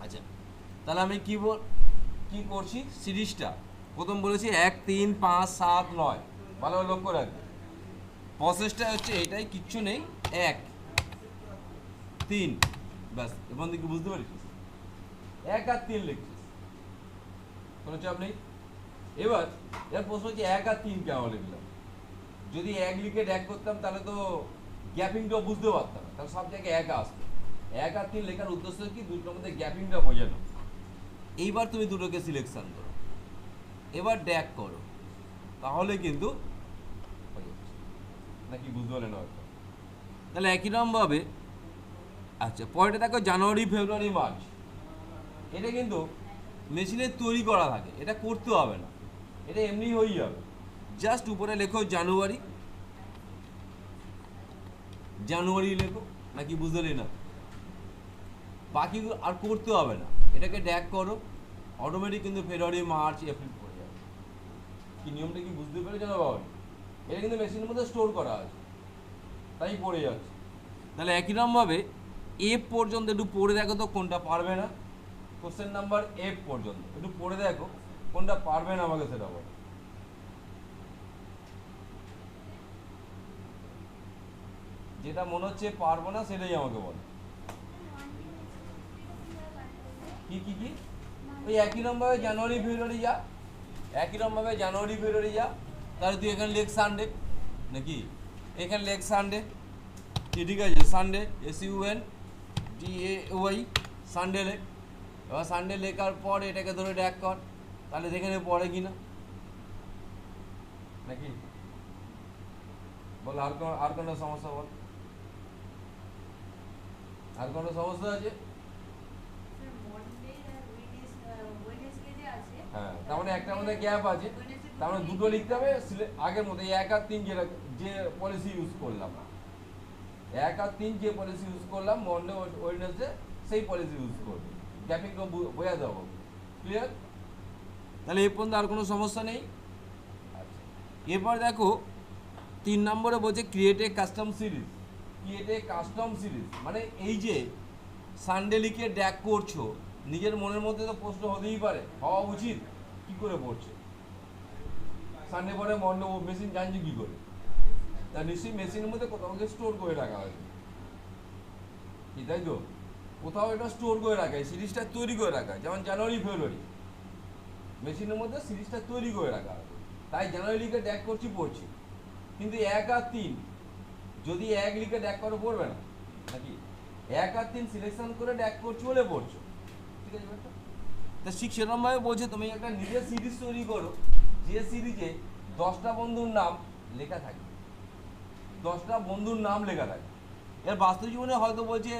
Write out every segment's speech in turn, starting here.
আচ্ছা, তাহলে আমি কি করছি সিরিজটা প্রথম বলেছি 1 3 5 7 9, ভালো লক্ষ্য রাখবে। প্রসেসটা হচ্ছে এটাই, কিচ্ছু নেই, 1 3, ব্যাস। এখন থেকে বুঝতে পারিস 1 আর 3 লিখছিস, কোনো চাপ নেই। এবার এর প্রশ্ন হচ্ছে 1 আর 3 কেন লিখলাম? যদি 1 লিখে ড্যাক করতাম তাহলে তো গ্যাপিংটাও বুঝতে পারতাম, তাহলে সব জায়গায় 1 আসতো। 1 আর 3 লেখার উদ্দেশ্য কি, দুটোর মধ্যে গ্যাপিংটা বোঝানো। এইবার তুমি দুটোকে সিলেকশন করো, এবার ড্যাক করো, তাহলে কিন্তু নাকি বুঝতে পারলেন হয়তো। তাহলে একই রকমভাবে আচ্ছা পরেরটা দেখো জানুয়ারি ফেব্রুয়ারি মার্চ, এটা কিন্তু মেশিনে তৈরি করা থাকে, এটা করতে হবে না, এটা এমনি হয়ে যাবে। জাস্ট উপরে লেখো জানুয়ারি, জানুয়ারি লেখো, নাকি বুঝতে না? বাকি আর করতে হবে না, এটাকে ড্যাক করো, অটোমেটিক কিন্তু ফেব্রুয়ারি মার্চ এপ্রিল পড়ে যাবে। কি নিয়মটা কি বুঝতে পেরেছো না বাবা? এটা কিন্তু মেশিনের মধ্যে স্টোর করা আছে, তাই পড়ে যাচ্ছে। তাহলে একই রকমভাবে এফ পর্যন্ত একটু পড়ে দেখো তো কোনটা পারবে না। কোশ্চেন নাম্বার এফ পর্যন্ত একটু পড়ে দেখো কোনটা পারবে না, আমাকে সেটা বলো। যেটা মনে হচ্ছে পারবো না সেটাই আমাকে বলো। কি কি কি ওই একই রকমভাবে জানুয়ারি ফেব্রুয়ারি যা, একই রকমভাবে জানুয়ারি ফেব্রুয়ারি যা, তাহলে তুই এখানে লেখ সানডে, নাকি এখানে লেখ সানডে, ঠিক আছে, সানডে SUNDAY, সানডে লেখ। এবার সানডে লেখার পর এটাকে ধরে ড্যাক কর, তাহলে দেখে নে পড়ে কিনা, নাকি বল। আর কোনো সমস্যা বল, আর কোনো সমস্যা আছে? হ্যাঁ, তার মানে একটার মধ্যে গ্যাপ আছে, তার মানে দুটো লিখতে হবে আগের মধ্যে 1 আর 3 যে পলিসি ইউজ করলাম, 1 আর 3 যে পলিসি ইউজ করলাম মন্ডে ওয়েডনেসডে, সেই পলিসি ইউজ করবে, গ্যাপিংটা বোঝা দেবো। ক্লিয়ার? তাহলে এ পর্যন্ত আর কোনো সমস্যা নেই। আচ্ছা, এরপর দেখো 3 নম্বরে বলছে create a custom series. Create a custom series মানে এই যে সানডে লিখে ড্যাক করছো, নিজের মনের মধ্যে তো প্রশ্ন হতেই পারে, হওয়া উচিত, কি করে পড়ছে সানডে পরে মন্ডে, ও মেশিন জানছে কি করে? তা নিশ্চয়ই মেশিনের মধ্যে কোথাও স্টোর করে রাখা হয়েছে, কি তাই তো? কোথাও এটা স্টোর করে রাখা, সিরিজটা তৈরি করে রাখা, যেমন জানুয়ারি ফেব্রুয়ারি মেশিনের মধ্যে সিরিজটা তৈরি করে রাখা হয়, তাই জানুয়ারি লিখে ড্যাক করছি পড়ছি। কিন্তু 1 আর 3 যদি 1 লিখে ড্যাক করে পড়বে না, নাকি 1 আর 3 সিলেকশন করে ড্যাক করছো বলে পড়ছো, ঠিক আছে ব্যাপারটা? তা ঠিক সেরকমভাবে বলছে তুমি একটা নিজের সিরিজ তৈরি করো, যে সিরিজে 10টা বন্ধুর নাম লেখা থাকে, 10টা বন্ধুর নাম লেখা থাকে। এর বাস্তব জীবনে হয়তো বলছে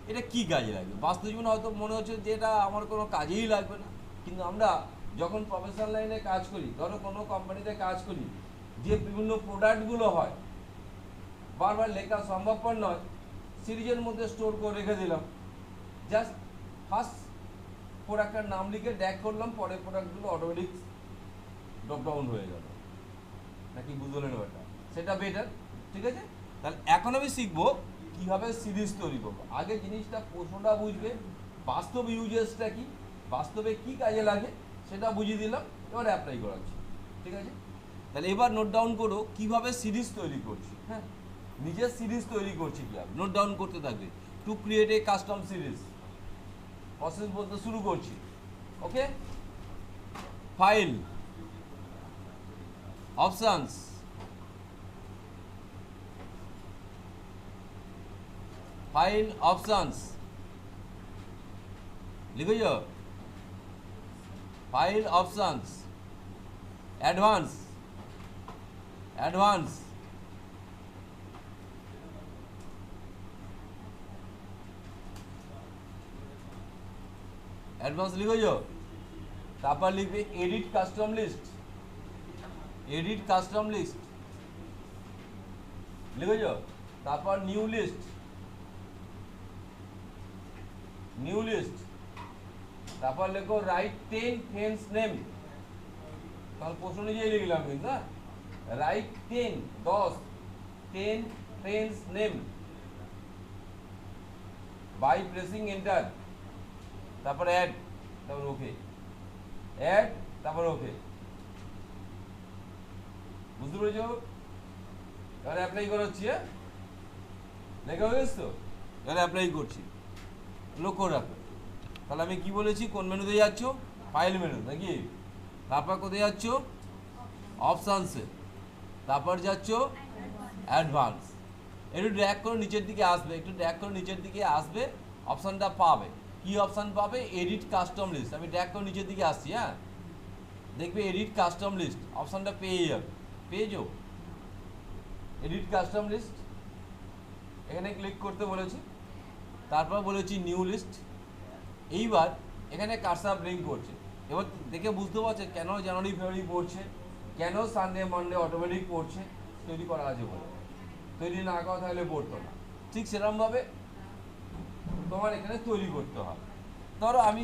এটা কি কাজে লাগবে, বাস্তব জীবনে হয়তো মনে হচ্ছে যে এটা আমার কোনো কাজেই লাগবে না, কিন্তু আমরা যখন প্রফেশনাল লাইনে কাজ করি, ধরো কোনো কোম্পানিতে কাজ করি, যে বিভিন্ন প্রোডাক্টগুলো হয় বারবার লেখা সম্ভবপর নয়, সিরিজের মধ্যে স্টোর করে রেখে দিলাম, জাস্ট ফার্স্ট প্রোডাক্টের নাম লিখে ড্যাক করলাম, পরের প্রোডাক্টগুলো অটোমেটিক ড্রপ ডাউন হয়ে গেল, নাকি বুঝলেন ওটা? সেটা বেটার, ঠিক আছে? তাহলে এখন আমি শিখবো কীভাবে সিরিজ তৈরি করবো। আগে জিনিসটা প্রশ্নটা বুঝবে, বাস্তব ইউজেসটা কি, বাস্তবে কি কাজে লাগে সেটা বুঝিয়ে দিলাম, এবার অ্যাপ্লাই করাচ্ছি, ঠিক আছে? তাহলে এবার নোট ডাউন করো কীভাবে সিরিজ তৈরি করছি। হ্যাঁ, নিজের সিরিজ তৈরি করছি কীভাবে, নোট ডাউন করতে থাকবে। To create a custom series, process বলতে শুরু করছি। Okay, file, options, file options লিখে যাও, file options, advance, advance, advance লিখে যাও। তারপর লিখবে edit custom list, edit custom list লিখে যাও। তারপর নিউ লিস্ট, নিউ লিস্ট। তারপর লেখো রাইট 10 ফ্রেন্ডস নেম, তাহলে প্রশ্ন নিজেই লিখলাম কিন্তু, না write 10 friends name by pressing enter, তারপর অ্যাড, তারপর ওকে, অ্যাড, তারপর ওকে। বুঝতে পেরেছ? এবার অ্যাপ্লাই করা হচ্ছে, হ্যাঁ লেখা হয়ে গেছে তো, এবার অ্যাপ্লাই করছি। লক্ষ্য রাখো, তাহলে আমি কি বলেছি, কোন মেনুতে যাচ্ছ? ফাইল মেনু নাকি? তারপর কোথায় যাচ্ছ? অপশানসে, তারপর যাচ্ছ অ্যাডভান্স। একটু ড্র্যাগ করে নিচের দিকে আসবে, একটু ড্র্যাগ করে নিচের দিকে আসবে, অপশানটা পাবে। কি অপশান পাবে? Edit custom list. আমি ড্র্যাগ করে নিচের দিকে আসছি, হ্যাঁ দেখবে এডিট কাস্টম লিস্ট অপশানটা পেয়ে যাবে। পেয়েছো এডিট কাস্টম লিস্ট? এখানে ক্লিক করতে বলেছি, তারপর বলেছি নিউ লিস্ট। এইবার এখানে কার্সার ব্লিঙ্ক করছে। এবার দেখে বুঝতে পারছে কেন জানুয়ারি ফেব্রুয়ারি পড়ছে, কেন সানডে মানডে অটোমেটিক পড়ছে, তৈরি করা আছে বলে। তৈরি না করা থাকলে পড়তো না। ঠিক সেরকমভাবে তোমার এখানে তৈরি করতে হবে। ধরো আমি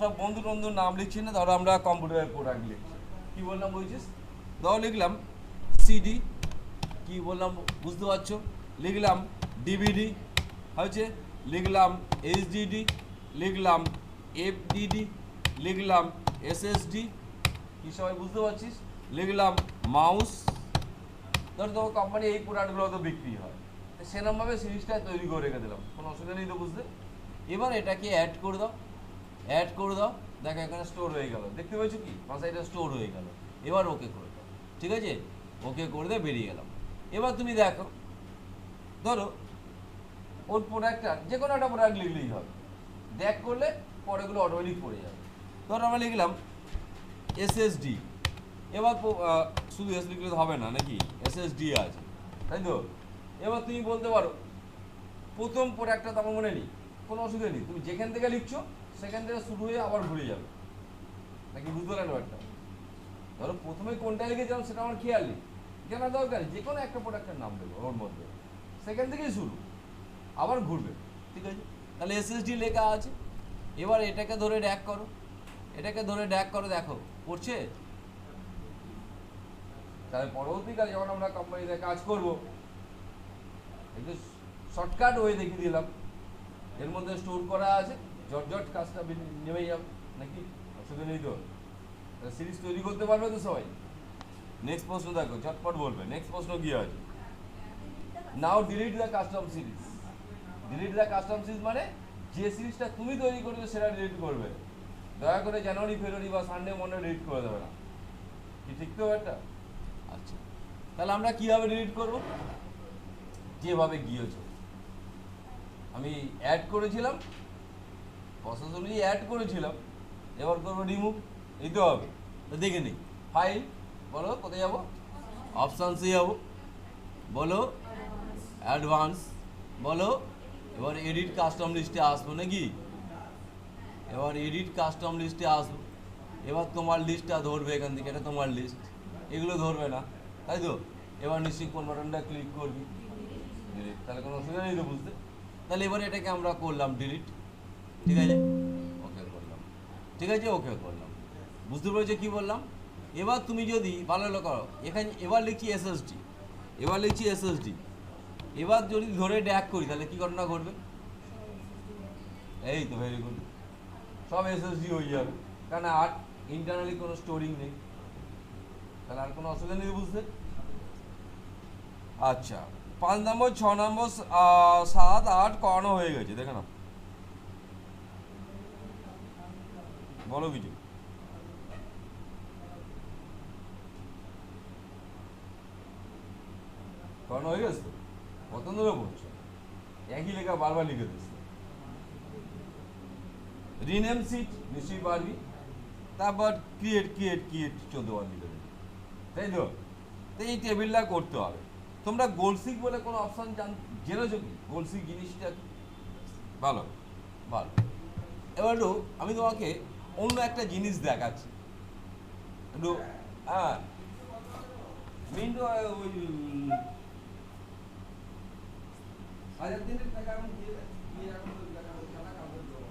সব বন্ধু বন্ধুর নাম লিখছি না, ধরো আমরা কম্পিউটারের প্রোডাক্ট লিখছি। কী বললাম বলছিস? ধরো লিখলাম সিডি, কি বললাম বুঝতে পারছো? লিখলাম ডিভিডি হয়েছে, লিখলাম এইচডিডি, লিখলাম এফডিডি, লিখলাম এসএসডি, কি সবাই বুঝতে পারছিস? লিখলাম মাউস। ধর তোমার কোম্পানি এই প্রোডাক্টগুলো তো বিক্রি হয়, সেরকমভাবে সিরিজটা তৈরি করে রেখে দিলাম, কোনো অসুবিধা নেই তো বুঝতে। এবার এটাকে অ্যাড করে দাও, অ্যাড করে দাও, দেখো এখানে স্টোর হয়ে গেল, দেখতে পেয়েছো কি পাশে এটা স্টোর হয়ে গেল। এবার ওকে করে দাও, ঠিক আছে? ওকে করে দিয়ে বেরিয়ে গেলাম। এবার তুমি দেখো, ধরো ওর প্রোডাক্টটা যে কোনো একটা প্রোডাক্ট লিখলেই হবে, দেখ করলে পরেগুলো অটোমেটিক পড়ে যাবে। ধরো আমরা লিখলাম এসএসডি, এবার শুধু এস লিখলে হবে না নাকি, এসএসডি আছে, তাই তো? এবার তুমি বলতে পারো প্রথম প্রোডাক্টটা তো আমার মনে নেই, কোনো অসুবিধা নেই, তুমি যেখান থেকে লিখছো সেখান থেকে শুরু হয়ে আবার ঘুরে যাবে, নাকি বুঝতে পারলেন ব্যাপারটা? ধরো প্রথমে কোনটা লিখেছিলাম সেটা আমার খেয়াল নেই, জানা দরকার, যে কোনো একটা প্রোডাক্টের নাম দেবো ওর মধ্যে, সেখান থেকেই শুরু, আবার ঘুরবে, ঠিক আছে? তাহলে এসএসডি লেখা আছে। এবার এটাকে ধরে ড্র্যাগ করো, এটাকে ধরে ড্র্যাগ করো, দেখো পড়ছে। তাহলে পরবর্তীকালে যখন আমরা কোম্পানিতে কাজ করব, একটু শর্টকাট ওয়ে দেখিয়ে দিলাম, এর মধ্যে স্টোর করা আছে, জট কাজটা নেমে যাবে, নাকি অসুবিধা নেই তো? সিরিজ তৈরি করতে পারবে তো সবাই? নেক্সট প্রশ্ন দেখো, ঝটপট বলবে। নেক্সট প্রশ্ন কি আছে? Now delete the custom series. Delete the custom series মানে যে সিরিজটা তুমি তৈরি করেছো সেটা ডিলিট করবে, দয়া করে জানুয়ারি ফেব্রুয়ারি বা সানডে মনে ডিলিট করে দেবে না, কি ঠিক তো একটা? আচ্ছা, তাহলে আমরা কিভাবে ডিলিট করব? যেভাবে গিয়েছো, আমি অ্যাড করেছিলাম, প্রসেস অনুযায়ী অ্যাড করেছিলাম, এবার করবো রিমুভ, এই তো হবে। তো দেখে নিই, ফাইল বলো, কোথায় যাবো? অপশানসে যাবো, বলো অ্যাডভান্স, বলো এবার এডিট কাস্টম লিস্টে আসবো নাকি? এবার এডিট কাস্টম লিস্টে আসবো, এবার তোমার লিস্টটা ধরবে এখান থেকে, এটা তোমার লিস্ট, এগুলো ধরবে না, তাই তো? এবার নিশ্চয়ই কোন বাটনটা ক্লিক করবি, ডিলিট, তাহলে কোনো অসুবিধা নেই তো বুঝতে। তাহলে এবার এটাকে আমরা করলাম ডিলিট, ঠিক আছে? ওকে করলাম, ঠিক আছে, ওকে করলাম। বুঝতে পেরেছো কি বললাম? এবার তুমি যদি ভালো করো, এখানে এবার লিখছি এসএসডি, এবার লিখছি এসএসডি, এবার যদি ধরে ড্র্যাগ করি তাহলে কি ঘটনা ঘটবে? এই তো ভেরি গুড, সব এসএসডি হয়ে যাবে, কারণ আর ইন্টারনালি কোনো স্টোরিং নেই, তাহলে আর কোনো অসুবিধা নেই বুঝতে। আচ্ছা, 5 নম্বর, 6 নম্বর, 7, 8 করানো হয়ে গেছে, দেখে না, বলো কিছু। করানো হয়ে গেছে তো? কত ধরে বলছো? একই লেখা বারবার লিখে দিচ্ছে। রিনেম সিট নিশ্চয়ই পারবি, তারপর ক্রিয়েট 14 বার লিখে দেবে, তাই তো? তো এই টেবিলটা করতে হবে। তোমরা গোলসিক বলে কোনো অপশান জেনেছো কি? গোলসিক জিনিসটা কি? ভালো ভালো। এবার একটু আমি তোমাকে অন্য একটা জিনিস দেখাচ্ছি, একটু, হ্যাঁ মিন্টু ওই 1000 দিনের টাকা আমি দিয়ে এখন টাকা কাউকে দেবো।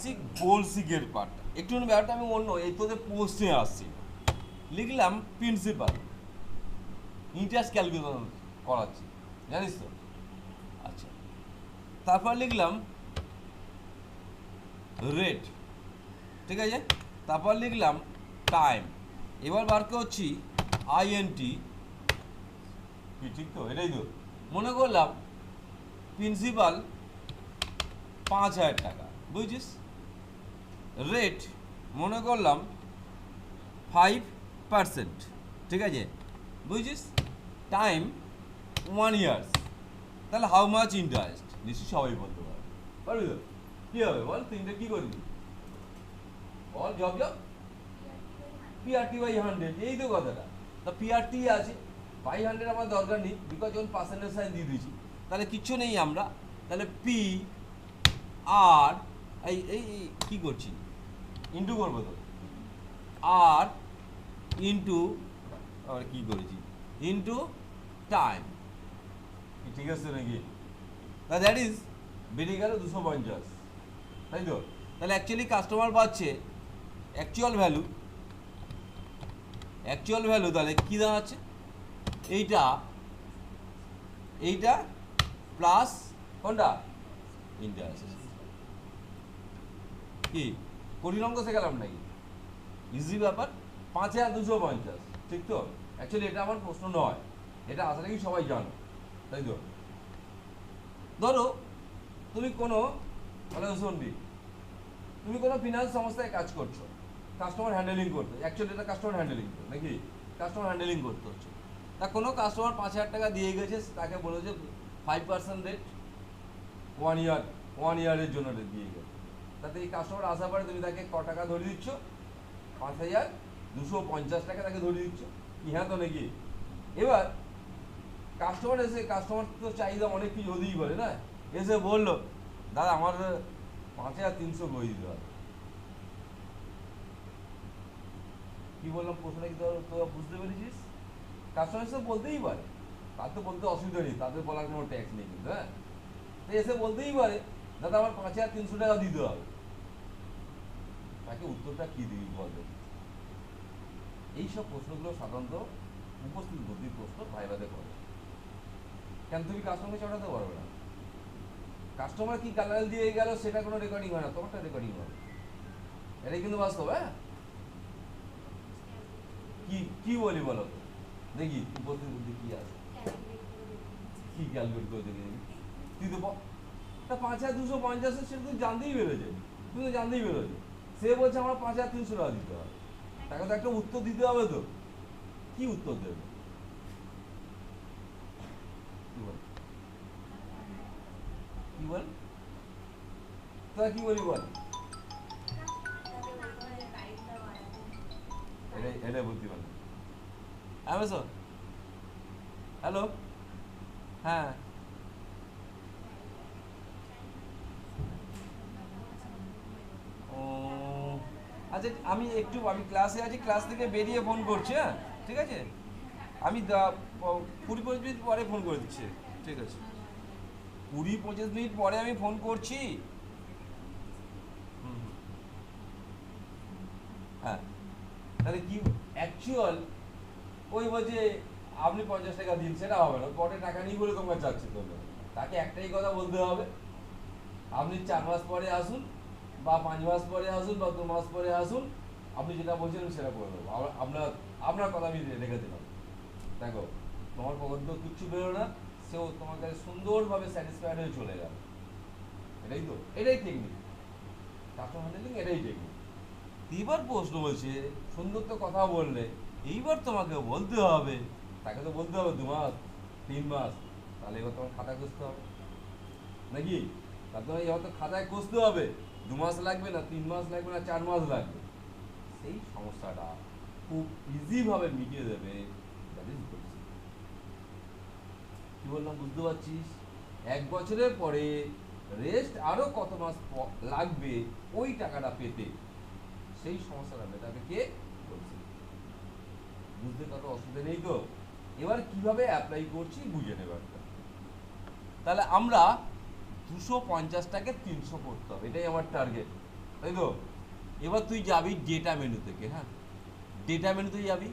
বেসিক বেসিকের পার্টটা একটু ব্যাপারটা আমি অন্য এই তোদের পোস্টে আসছি লিখলাম প্রিন্সিপাল ইন্টারেস্ট ক্যালকুলেশন করাচ্ছি জানিস তো আচ্ছা তারপর লিখলাম রেট ঠিক আছে তারপর লিখলাম টাইম এবার বার করছি আইএনটি কি ঠিক তো এটাই তো মনে করলাম প্রিন্সিপাল 5,000 টাকা বুঝছিস রেট মনে করলাম 5% ঠিক আছে বুঝছিস টাইম 1 ইয়ার্স তাহলে হাউ মাচ ইন্টারেস্ট নিশ্চয়ই সবাই বলতে পারবে পারবি তো কী হবে বল তিনটে কী করবি বল জব পিআরটি বাই 100 এই তো কথাটা তা পিআরটি আছে বাই 100 আমার দরকার নেই বিকজ যখন পার্সেন্টেজ সাইন দিয়ে দিয়েছি তাহলে কিচ্ছু নেই আমরা তাহলে পি আর এই এই কী করছি ইন্টু করবো তো আর ইন্টু আবার কী করেছি ইন্টু টাইম ঠিক আছে নাকি তা দ্যাট ইজ বেরিয়ে গেল 250 তাই তো তাহলে অ্যাকচুয়ালি কাস্টমার পাচ্ছে অ্যাকচুয়াল ভ্যালু তাহলে কী দাঁড়াচ্ছে এইটা প্লাস কোনটা ইন্টারেস্ট কি কঠিন অঙ্ক শেখালাম নাকি ইজি ব্যাপার 5,250 ঠিক তো অ্যাকচুয়ালি এটা আমার প্রশ্ন নয় এটা আশা রাখি সবাই জানো তাই তো ধরো তুমি কোনো শুনবি তুমি কোনো ফিনান্স সংস্থায় কাজ করছো কাস্টমার হ্যান্ডেলিং করতে অ্যাকচুয়ালি এটা কাস্টমার হ্যান্ডেলিং নাকি কাস্টমার হ্যান্ডেলিং করতে হচ্ছে তা কোনো কাস্টমার 5,000 টাকা দিয়ে গেছে তাকে বলেছে 5% রেট 1 ইয়ারের জন্য দিয়ে গেছে তাতে এই কাস্টমার আসার পরে তুমি তাকে ক টাকা ধরে দিচ্ছ 5,250 টাকা তাকে ধরে দিচ্ছ কি হ্যাঁ তো নাকি এবার কাস্টমার তো চাহিদা অনেক কিছু হতেই পারে না এসে বললো দাদা আমার 5,300 বই দিতে হবে কি বললাম প্রশ্নটা কি তোরা বুঝতে পেরেছিস কাস্টমার এসে বলতেই পারে তার তো বলতে অসুবিধা নেই তাদের বলার কোনো ট্যাক্স নেই কিন্তু হ্যাঁ তো এসে বলতেই পারে দাদা আমার 5,300 টাকা দিতে হবে তাকে উত্তরটা কি দিবি বলবে এইসব প্রশ্নগুলো সাধারণত উপস্থিত বুদ্ধির প্রশ্ন ভাইবাদে করে কেন তুমি কাস্টমারকে চড়াতে পারবে না কাস্টমার কি কালার দিয়ে গেল সেটা কোনো রেকর্ডিং হয় না তোমারটা রেকর্ডিং হবে এটাই কিন্তু বাস্তব হ্যাঁ কি বলি বলো তো দেখি উপস্থিত বুদ্ধি কি আছে কি ক্যালকুলেট করে দেখি তুই তো তা 5,250 সেটা তুই জানতেই বেরোছে তুই তো জানতেই বেরোছে সে বলছে আমার 5,300 টাকা দিতে হবে তাকে তো একটা উত্তর দিতে হবে তো কি উত্তর দেবে কি বল তোরা কি বলি বল এটাই বুদ্ধিমান হ্যালো হ্যাঁ আচ্ছা আমি ক্লাসে আছি ক্লাস থেকে বেরিয়ে ফোন করছি হ্যাঁ ঠিক আছে আমি 20-25 মিনিট পরে ফোন করে দিচ্ছি ঠিক আছে 20-25 মিনিট পরে আমি ফোন করছি হ্যাঁ তাহলে কি অ্যাকচুয়াল ওই বলছে আপনি 50 টাকা দিন সেটা হবে না পরে টাকা নিয়ে বলে তোমার যাচ্ছে তোমরা তাকে একটাই কথা বলতে হবে আপনি 4 মাস পরে আসুন বা 5 মাস পরে আসুন বা 2 মাস পরে আসুন আপনি যেটা বলছেন সেটা করে দেবো আপনার কথা আমি রেখে দিলাম দেখো তোমার পকেট তো কিচ্ছু বেরো না সেও তোমার কাছে সুন্দরভাবে স্যাটিসফাইড হয়ে চলে গেল এটাই টেকনিক কাস্টমার হ্যান্ডেলিং এটাই টেকনিক এইবার প্রশ্ন বলছে সুন্দর তো কথা বললে এইবার তোমাকে বলতে হবে তাকে তো বলতে হবে 2 মাস 3 মাস তাহলে এবার তোমার খাতা খুঁজতে হবে নাকি তার তোমার এবার তো খাতায় খুঁজতে হবে 2 মাস লাগবে না 3 মাস লাগবে না 4 মাস লাগবে সেই সমস্যাটা খুব ইজিভাবে মিটিয়ে দেবে কি বললাম বুঝতে পারছিস 1 বছরের পরে রেস্ট আরো কত মাস লাগবে ওই টাকাটা পেতে সেই সমস্যাটা মেটাবে কে বলছে বুঝতে কারো অসুবিধা নেই তো এবার কিভাবে অ্যাপ্লাই করছি বুঝে নেব একটা তাহলে আমরা 250 টাকে 300 করতে হবে এটাই আমার টার্গেট তাই তো? এবার তুই যাবি ডেটা মেনু থেকে, হ্যাঁ ডেটা মেনুতে যাবি,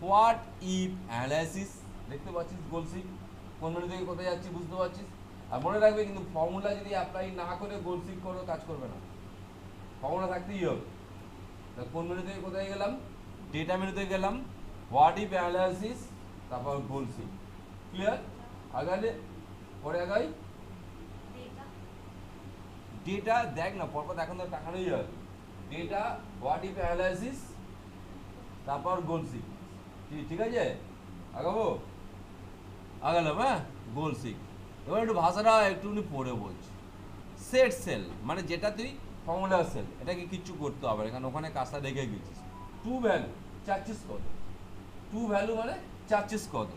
হোয়াট ইফ অ্যানালাইসিস দেখতে পাচ্ছিস, গোলসিক কোন মেনু থেকে কোথায় যাচ্ছি বুঝতে পারছিস। আর মনে রাখবে কিন্তু ফর্মুলা যদি অ্যাপ্লাই না করে গোলসিক করো কাজ করবে না, ফর্মুলা থাকতেই হবে। তা কোন মেনু থেকে কোথায় গেলাম, ডেটা মেনুতে গেলাম, হোয়াট ইফ অ্যানালাইসিস, তারপর গোলসিক। ক্লিয়ার? আগালে পরে আগাই ডেটা দেখ না, পরপর এখন তো টাকা নেই যাবে। ডেটা, হোয়াট ইফ অ্যানালাইসিস, তারপর গোলসিক। ঠিক আছে, আগাবো, আগালাম, হ্যাঁ গোলসিক। এবার একটু ভাষাটা একটুখানি পড়ে বলছি। সেট সেল মানে যেটা তুই ফর্মুলা সেল, এটাকে কিচ্ছু করতে হবে না, কারণ ওখানে কাজটা দেখে গেছিস। টু ভ্যালু চাচ্ছিস কত, টু ভ্যালু মানে চাচ্ছিস কত,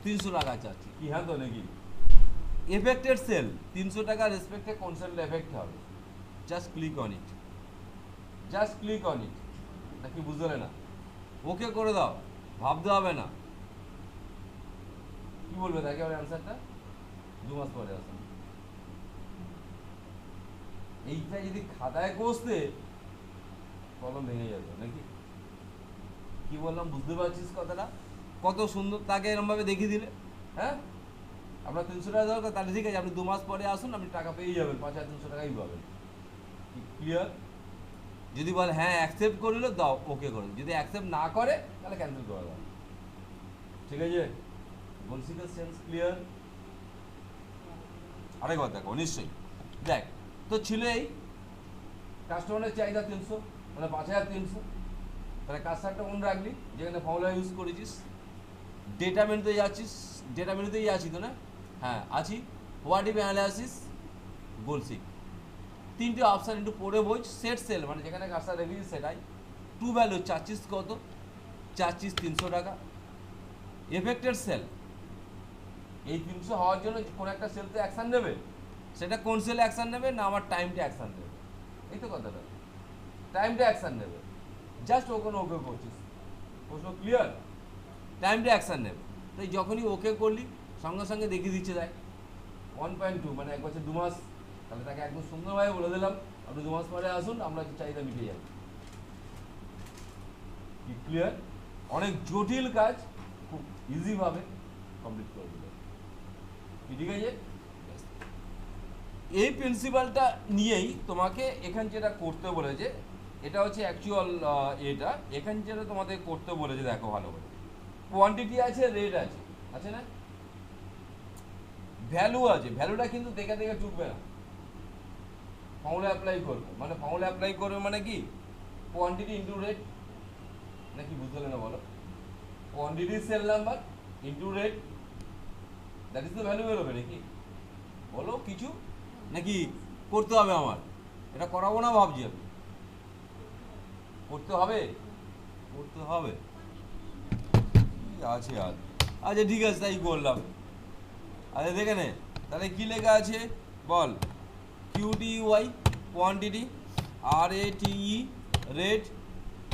300 টাকা চাচ্ছি কি, হ্যাঁ তো নাকি। এফেক্টেড সেল 300 টাকা রেসপেক্টে কোন সেলটা এফেক্ট হবে, just click on it, just click on it. নাকি বুঝলে না, ওকে করে দাও, ভাবতে হবে না। কি বলবে তাকে আমার অ্যান্সারটা, 2 মাস পরে আসুন। এইটা যদি খাতায় কষতে কলম ভেঙে যাবে নাকি। কি বললাম বুঝতে পারছিস কথাটা, কত সুন্দর তাকে এরকম ভাবে দেখিয়ে দিলে। হ্যাঁ আপনার 300 টাকা দরকার, তাহলে ঠিক আছে আপনি 2 মাস পরে আসুন, আপনি টাকা পেয়ে যাবেন, 5300 টাকাই পাবেন। ক্লিয়ার? যদি বলে হ্যাঁ অ্যাকসেপ্ট করলো দাও, ওকে করে, যদি অ্যাকসেপ্ট না করে তাহলে ক্যান্সেল করে দাও। ঠিক আছে, বলছি তো সেন্স ক্লিয়ার? আরেকবার দেখো নিশ্চয়ই দেখ, তো ছিল এই কাস্টমারের চাহিদা 300 মানে 5300, তাহলে কাজটা কোন রাখলি যেখানে ফর্মুলা ইউজ করেছিস, ডেটা মেনুতে যাচ্ছিস, ডেটা মেনুতেই আছি তো না, হ্যাঁ আছি। হোয়াট ইফ অ্যানালাইসিস, গোলসিক, 3টে অপশান একটু পড়ে বোঝ। সেট সেল মানে যেখানে কাজটা রেখেছিস সেটাই। টু ভ্যালু চাচ্ছিস কত, চাচ্ছিস 300 টাকা। এফেক্টেড সেল, এই 300 হওয়ার জন্য কোন একটা সেলতে অ্যাকশান নেবে, সেটা কোন সেলে অ্যাকশান নেবে না আমার টাইমটা অ্যাকশান নেবে, এই তো কথাটা, টাইমটা অ্যাকশান নেবে, জাস্ট ওখানে ওকে করছিস। প্রশ্ন ক্লিয়ার? টাইমটা অ্যাকশান নেবে, তাই যখনই ওকে করলি সঙ্গে সঙ্গে দেখিয়ে দিচ্ছে দেয় 1.2 মানে 1 বছর 2 মাস, তাহলে তাকে একদম সুন্দরভাবে বলে দিলাম আপনি 2 মাস পরে আসুন, আমরা চাহিদা মিটে যাবে। কি ক্লিয়ার? অনেক জটিল কাজ খুব ইজিভাবে কমপ্লিট করে দিল। ঠিক আছে, এই প্রিন্সিপালটা নিয়েই তোমাকে এখানে যেটা করতে বলেছে, এটা হচ্ছে অ্যাকচুয়াল এটা, এখানে যেটা তোমাদের করতে বলেছে দেখো ভালো করে, কোয়ান্টিটি আছে, রেট আছে, আছে না, ভ্যালু আছে, ভ্যালুটা কিন্তু দেখে দেখে চুকবে না, ফর্মুলা অ্যাপ্লাই করবে, মানে ফর্মুলা অ্যাপ্লাই করবে মানে কি, কোয়ান্টিটি ইন্টু রেট, নাকি বুঝতে না বলো, quantity cell number into rate, that is the value বেরোবে নাকি, বলো কিছু নাকি করতে হবে আমার, এটা করাবো না ভাবছি আমি, করতে হবে, করতে হবে আছে আর, আচ্ছা ঠিক আছে তাই করলাম। আচ্ছা দেখে নে তাহলে কি লেখা আছে বল, QDY quantity, RATE rate,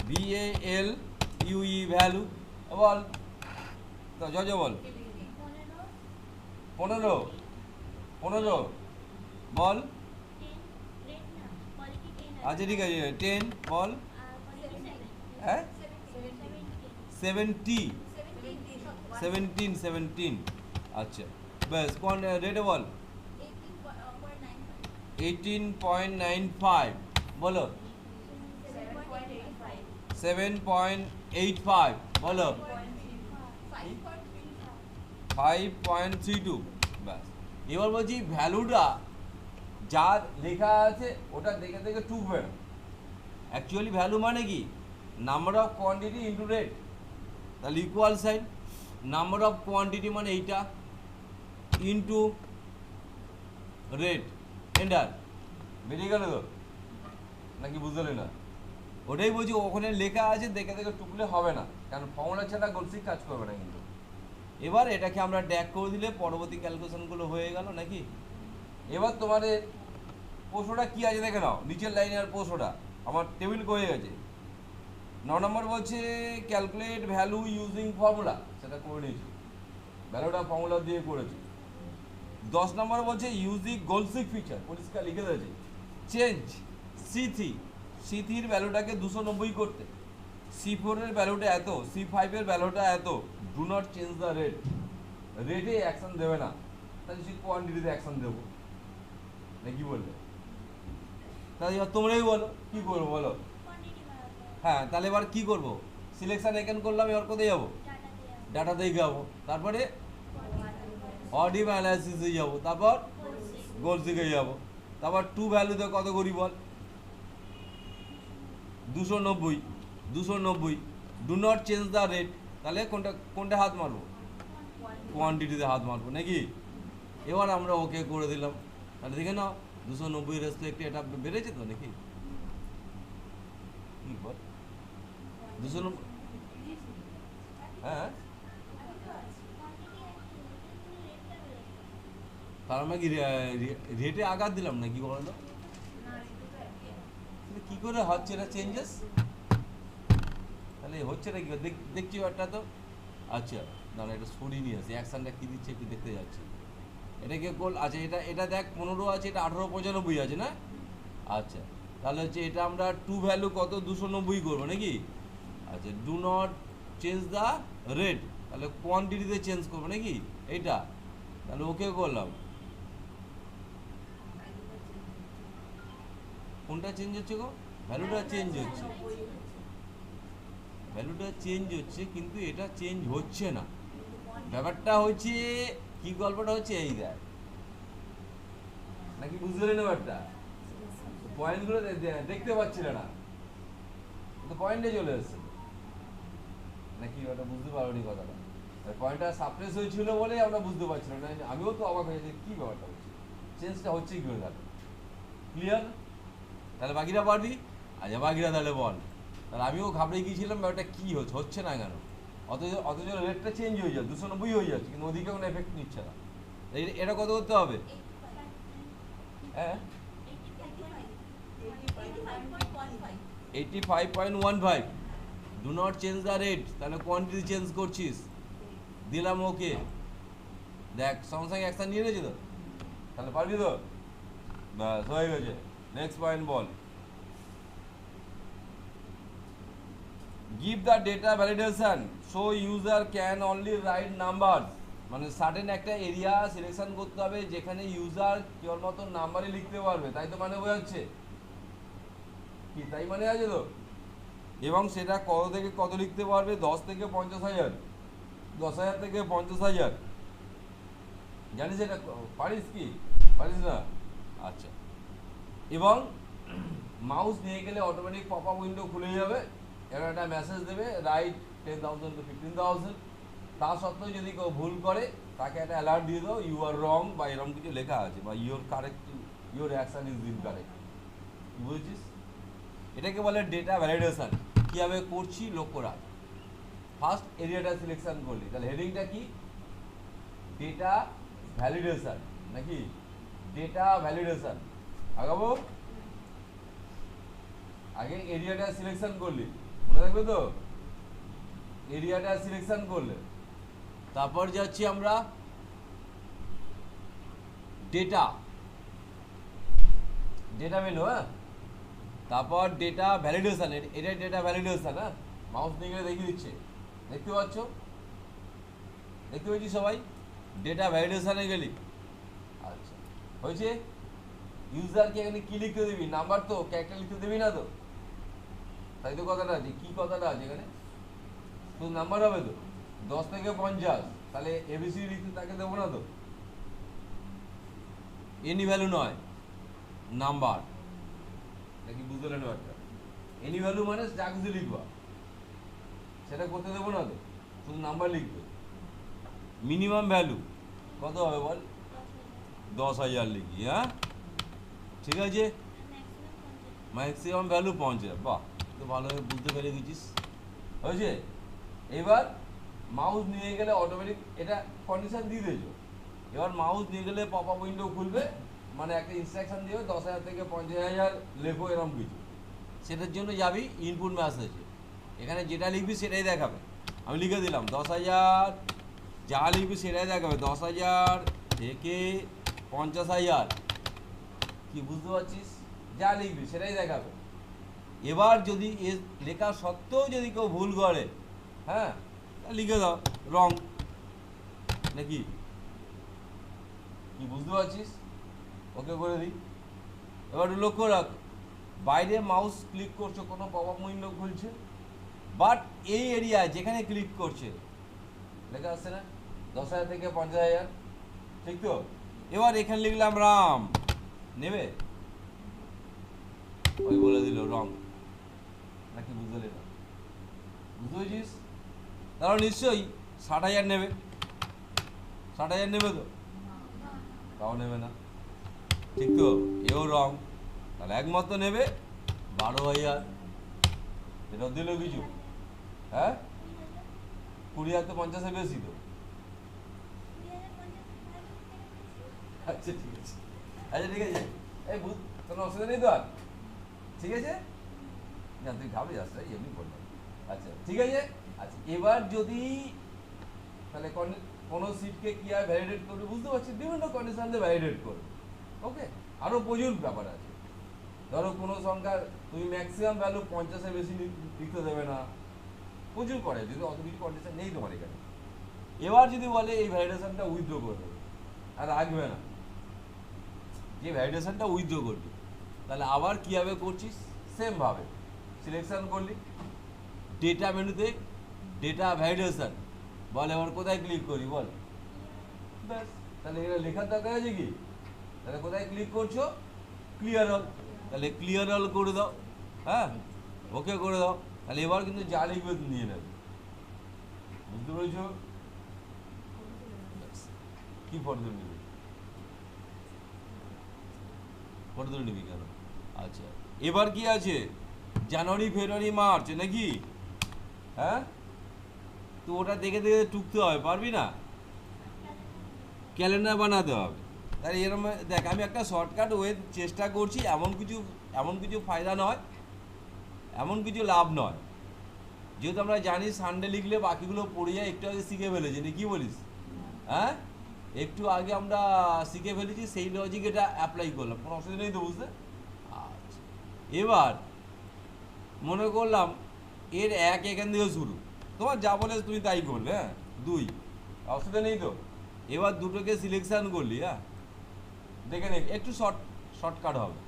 VALUE value, বল তো জজ বল 15 15 বল, আচ্ছা ঠিক আছে 10 বল, হ্যাঁ 17 আচ্ছা ব্যাস, কোন রেটে বল 18.95 বলো, 7.85 বলো, 5.32 ব্যাস। এবার বলছি ভ্যালুটা যা লেখা আছে ওটা দেখে দেখে টুকবে না, অ্যাকচুয়ালি ভ্যালু মানে কি, number of quantity into rate, তাহলে equal sign, number of quantity মানে এইটা ইন্টু রেট, এন্টার, বেরিয়ে গেল তো নাকি বুঝলে না, ওটাই বলছি ওখানে লেখা আছে দেখে দেখে টুকলে হবে না, কারণ ফর্মুলা ছাড়া গোলসিক কাজ করবে না কিন্তু। এবার এটাকে আমরা ড্যাগ করে দিলে পরবর্তী ক্যালকুলেশনগুলো হয়ে গেল নাকি। এবার তোমাদের প্রশ্নটা কি আছে দেখে নাও, নিচের লাইনে আর প্রশ্নটা আমার টেবিল হয়ে গেছে। 9 নম্বর বলছে ক্যালকুলেট ভ্যালু ইউজিং ফর্মুলা, সেটা করে নিয়েছি, ভ্যালুটা ফর্মুলা দিয়ে করেছি। 10 নম্বর বলছে ইউজিং গোলসিক ফিচার, পরিষ্কার লিখে দিয়েছে, চেঞ্জ C3 ভ্যালুটাকে 290 করতে, C4 এর ভ্যালুটা এত, C5 এর ভ্যালুটা এত, do not change the rate, রেটে অ্যাকশন দেবে না, তাহলে সে কোয়ান্টিটিতে অ্যাকশন দেবো না, কি বললে? তাহলে এবার তোমরাই বলো কি করবো বলো। হ্যাঁ, তাহলে এবার কি করবো? সিলেকশন এখান করলাম, এবার কোথায় যাবো? ডাটাতেই যাবো, তারপরে অডিভ অ্যানালাইসিসে যাবো, তারপর গোল শিখে যাবো, তারপর টু ভ্যালুতে কত করি বল? 290 do not change the rate, তাহলে কোনটা হাত মারবো? কোয়ান্টিটিতে হাত মারবো নাকি? এবার আমরা ওকে করে দিলাম, তাহলে দেখে নাও 290 রেসপেক্টে এটা বেড়েছে তো নাকি? কি বল 290? হ্যাঁ, তার আমরা কি রেটে আঘাত দিলাম নাকি বলো? কি করে হচ্ছে এটা চেঞ্জেস? তাহলে হচ্ছে না কি দেখছি একটা তো। আচ্ছা দাঁড়া, এটা সরিয়ে নিয়ে আসি, অ্যাকশনটা কী দিচ্ছে একটু দেখতে যাচ্ছি। এটাকে গোল, আচ্ছা এটা দেখ 15 আছে, এটা 1895 আছে না? আচ্ছা, তাহলে হচ্ছে এটা আমরা টু ভ্যালু কত 290 করবো নাকি? আচ্ছা, do not change the rate, তাহলে কোয়ান্টিটিতে চেঞ্জ করবো নাকি এইটা? তাহলে ওকে করলাম, কোনটা চেঞ্জ হচ্ছে গো? ভ্যালুটা চেঞ্জ হচ্ছে, ভ্যালুটা চেঞ্জ হচ্ছে, কিন্তু এটা চেঞ্জ হচ্ছে না। ব্যাপারটা হচ্ছে কি, গল্পটা হচ্ছে এই দেখ নাকি, বুঝতে পারি না ব্যাপারটা, পয়েন্টগুলো দেখতে পাচ্ছিল না, তো পয়েন্টে চলে এসছে নাকি, ওটা বুঝতে পারোনি কথাটা। পয়েন্টটা সাপ্রেস হয়েছিল বলে আমরা বুঝতে পারছিলাম না, আমিও তো অবাক হয়েছি কি ব্যাপারটা হচ্ছে, চেঞ্জটা হচ্ছে কি করে। তাহলে ক্লিয়ার? তাহলে বাকিরা পারবি? আচ্ছা বাকিরা তাহলে বল। তাহলে আমিও ঘাবড়ে গিয়েছিলাম ব্যাপারটা কী হচ্ছে না কেন, অথচ রেটটা চেঞ্জ হয়ে যাচ্ছে, 290 হয়ে যাচ্ছে, কিন্তু ওদিকে কোনো এফেক্ট নিচ্ছে না। এটা কত করতে হবে? হ্যাঁ 85.15, do not change the rate, তাহলে কোয়ান্টিটি চেঞ্জ করছিস, দিলাম ওকে। দেখ সঙ্গে সঙ্গে অ্যাকশন নিয়ে নিয়েছি তো, তাহলে পারবি তো? ব্যাস হয়ে গেছে। Next point ball. Give the data validation, so user can only right number, মানে সার্টেন একটা এরিয়া সিলেকশন করতে হবে যেখানে ইউজার কেবলমাত্র নাম্বারই লিখতে পারবে, তাই তো মানে বোঝাচ্ছে কি? তাই মানে আছে তো। এবং সেটা কত থেকে কত লিখতে পারবে? 10 থেকে 50,000, 10,000 থেকে 50,000। জানিস এটা পারিস কি? পারিস না? আচ্ছা, এবং মাউস নিয়ে গেলে অটোমেটিক পপ আপ উইন্ডো খুলে যাবে, এবার একটা মেসেজ দেবে রাইট 10,000 to 15,000। তা সত্ত্বেও যদি কেউ ভুল করে তাকে একটা অ্যালার্ট দিয়ে দাও, ইউ আর রং বা এরকম কিছু লেখা আছে, বা your correct, your action is incorrect. বুঝেছিস? এটাকে বলে ডেটা ভ্যালিডেশন। কীভাবে করছি লক্ষ্য রাখ। ফার্স্ট এরিয়াটা সিলেকশন করলি, তাহলে হেডিংটা কি? ডেটা ভ্যালিডেশন নাকি? Data validation. আগাবো, আগে এরিয়াটা সিলেকশন করলি, মনে থাকবে তো? এরিয়াটা সিলেকশন করলে তারপর যাচ্ছি আমরা ডেটা মেনু। হ্যাঁ, তারপর ডেটা ভ্যালিডেশন, এটা ডেটা ভ্যালিডেশন। হ্যাঁ, মাউস নিয়ে গেলে দেখিয়ে দিচ্ছে, দেখতে পাচ্ছ? দেখতে পাচ্ছি সবাই? ডেটা ভ্যালিডেশনে গেলি, আচ্ছা হয়েছে। ইউজারকে এখানে কি লিখতে দিবি? নাম্বার তো, ক্যারেক্টার লিখতে দিবি না তো, তাই তো কথাটা আছে। কি কথাটা আছে এখানে? তো নাম্বার হবে তো 10 থেকে 50, তাহলে এবিসি লিখতে তাকে দেবো না তো, এনি ভ্যালু নয়, নাম্বার নাকি? বুঝতে পারলেন একটা? এনি ভ্যালু মানে যা কিছু লিখবা সেটা করতে দেবো না তো, শুধু নাম্বার লিখবে। মিনিমাম ভ্যালু কত হবে বল? 10,000 লিখি। হ্যাঁ ঠিক আছে, ম্যাক্সিমাম ভ্যালু 50। বাহ, তো ভালোভাবে বুঝতে পেরে গেছিস, হয়েছে। এবার মাউস নিয়ে গেলে অটোমেটিক, এটা কন্ডিশন দিয়ে দিয়েছো, এবার মাউস নিয়ে গেলে পপ আপ উইন্ডো খুলবে, মানে একটা ইনস্ট্রাকশন দিবে 10,000 থেকে 50,000 লেখো, এরকম কিছু। সেটার জন্য যাবি ইনপুট মেসেজে, এখানে যেটা লিখবি সেটাই দেখাবে। আমি লিখে দিলাম 10,000, যা লিখবি সেটাই দেখাবে, 10,000 থেকে 50,000। কি বুঝতে পারছিস? যা লিখবি সেটাই দেখাবে। এবার যদি লেখা সত্ত্বেও যদি কেউ ভুল করে, হ্যাঁ, লিখে দাও রং, নাকি কি বুঝতে পারছিস? ওকে করে দিই। এবার লক্ষ্য রাখ, বাইরে মাউস ক্লিক করছো, কোনো পপ আপ উইন্ডো খুলছে, বাট এই এরিয়া যেখানে ক্লিক করছে লেখা আসছে না 10,000 থেকে 50,000, ঠিক তো? এবার এখানে লিখলাম রাম, নেবে? ওই বলে দিল রং, নাকি বুঝতে না? বুঝতে পেরেছিস? তাহলে নিশ্চয়ই 60,000 নেবে, 60,000 নেবে তো? তাও নেবে না, ঠিক তো? এও রং, তাহলে একমাত্র নেবে 12,000। এটা দিল কিছু? হ্যাঁ, 20,000 তো 50-এর বেশি তো। আচ্ছা ঠিক আছে, আচ্ছা ঠিক আছে, এই বুঝ, কোনো অসুবিধা নেই তো আর? ঠিক আছে, না তুই ঘাবড়ে যাস না, এমনি বললাম। আচ্ছা ঠিক আছে। আচ্ছা এবার যদি তাহলে কোনো সিটকে কি আর ভ্যালিডেট করবে বুঝতে পারছিস, বিভিন্ন কন্ডিশন দিয়ে ভ্যালিডেট করবে। ওকে, আরও প্রচুর ব্যাপার আছে। ধরো কোনো সংখ্যার তুমি ম্যাক্সিমাম ভ্যালু 50-এর বেশি লিখতে দেবে না, প্রচুর করে, যদি অত কিছু কন্ডিশন নেই তোমার এখানে। এবার যদি বলে এই ভ্যালিডেশনটা উইথড্র করবে আর রাখবে না, যে ভ্যালিডেশনটা উইথড্র করবে, তাহলে আবার কীভাবে করছিস? সেমভাবে সিলেকশন করলি, ডেটা মেনুতে ডেটা ভ্যালিডেশন, বল এবার কোথায় ক্লিক করি বল, ব্যাস। তাহলে এখানে লেখার দরকার আছে কি? তাহলে কোথায় ক্লিক করছো? ক্লিয়ার অল, তাহলে ক্লিয়ার অল করে দাও, হ্যাঁ, ওকে করে দাও। তাহলে এবার কিন্তু যা লিখবে নিয়ে নেবে, বুঝতে পেরেছো? কি ফটো তুলে নিবি? ফটো তুলে নিবি কেন? আচ্ছা এবার কি আছে? জানুয়ারি, ফেব্রুয়ারি, মার্চ, নাকি? হ্যাঁ, তো ওটা দেখে দেখে টুকতে হবে, পারবি না? ক্যালেন্ডার বানাতে হবে। তাহলে এরকম দেখ, আমি একটা শর্টকাট ওয়ে চেষ্টা করছি, এমন কিছু ফায়দা নয়, এমন কিছু লাভ নয়। যেহেতু আমরা জানি সানডে লিখলে বাকিগুলো পড়ে যায়, একটু আগে শিখে ফেলেছি, কি বলিস? হ্যাঁ, একটু আগে আমরা শিখে ফেলেছি, সেই লজিক এটা অ্যাপ্লাই করলাম, কোনো অসুবিধা নেই তো বুঝতে? আচ্ছা এবার মনে করলাম এর এক এখান থেকে শুরু, তোমার যা বলে তুমি তাই করলে, হ্যাঁ, 2, অসুবিধা নেই তো? এবার দুটোকে সিলেকশান করলি, হ্যাঁ, দেখে নে, একটু শর্টকাট হবে,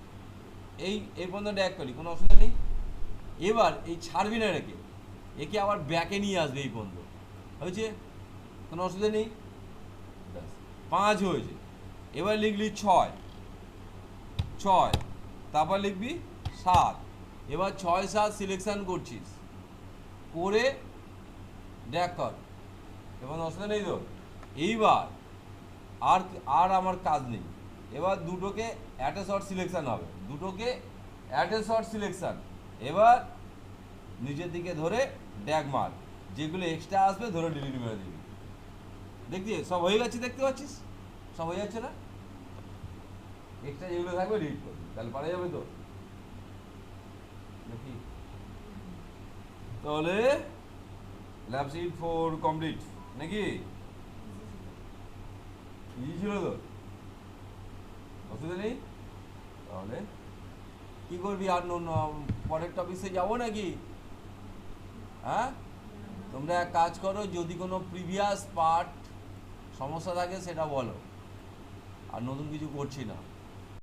এই পর্যন্ত ড্যাক করলি, কোনো অসুবিধা নেই। এবার এই ছাড়বি না, একে আবার ব্যাকে নিয়ে আসবে, এই পর্যন্ত হয়েছে, কোনো অসুবিধা নেই, ব্যাস 5 হয়েছে। এবার লিখলি 6, তারপর লিখবি 7, এবার 6, 7 সিলেকশান করছিস, করে ড্যাক কর, এবার অসুবিধা নেই তো? এইবার আর আমার কাজ নেই, এবার দুটোকে অ্যাট এ শর্ট সিলেকশান হবে, দুটোকে অ্যাট এ শর্ট সিলেকশান। এবার নিচের দিকে ধরে ড্যাগ মার, যেগুলো এক্সট্রা আসবে ধরে ডিলিট মেরে দিবি। দেখছি সব হয়ে গেছে, দেখতে পাচ্ছিস সব হয়ে যাচ্ছে না? এক্সট্রা যেগুলো থাকবে ডিলিট করবি, তাহলে পারা যাবে তো নাকি? তাহলে ল্যাব শিট 4 কমপ্লিট, নাকি? ইজি ছিল তো, অসুবিধা নেই। তাহলে কি করবি, আর পরের টপিকে যাবো নাকি? হ্যাঁ, তোমরা এক কাজ করো, যদি কোনো প্রিভিয়াস পার্ট সমস্যা থাকে সেটা বলো, আর নতুন কিছু করছি না।